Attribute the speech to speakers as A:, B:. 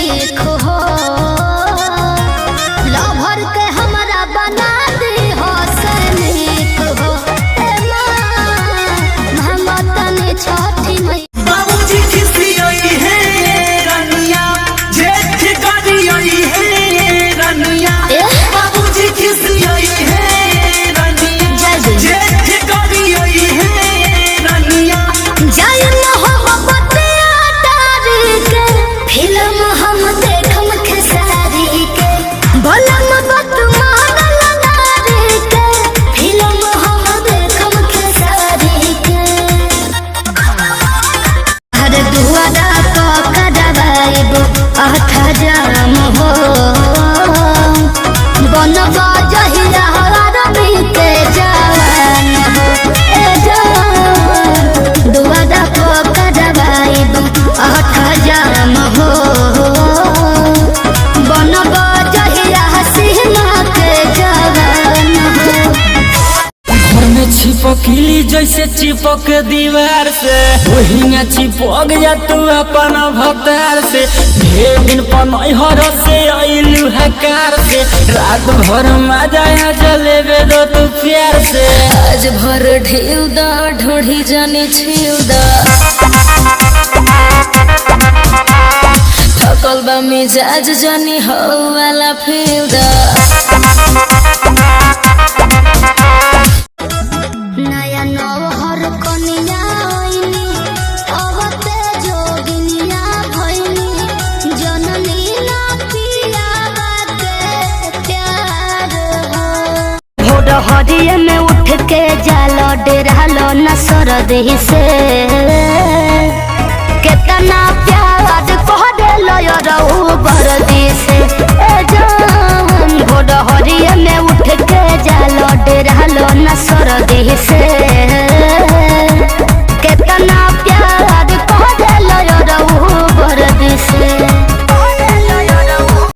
A: सीख हो लभर के हमारा बना दी हो सैनिक हो महमतनी छठी मई
B: बाबूजी खिसियई है रनिया जेठ करियई है रनिया बाबूजी खिसियई है रनिया जेठ करियई है रनिया
A: जय मोहब्बतिया तारीख फिल्म हम देखम खेसारी के बलम बतमान लगारी के फिल्म हम देखम खेसारी के हर दुआरा पकड़वाइब आठ जाम हो बनबा जहिया रवि के जवान हो ए जवान दुआरा पकड़वाइब आठ जाम हो बनबा जहिया हसीना के जवान हो
B: घर में छिपकली जैसे चिपक दीवार से वही में चिपक जा तू अपन भतार से ढेर दिन पनहर से अइलू हकार से रात भर मजा जलेबे दो तू प्यार से
C: आज भर ढेउ दा ढोढ़ी जाने छेउ दा थकल बा मिजाज जानी हो वाला फेउ दा
A: नया नौहर कनिया ओइनी अवते जोगिनिया भइनी जननी ना पिया बाते प्यार हो भोर हरिये में उठ के जालो डेरालो न सरदही से केतना प्यार कह देलो यो रहू बरदी से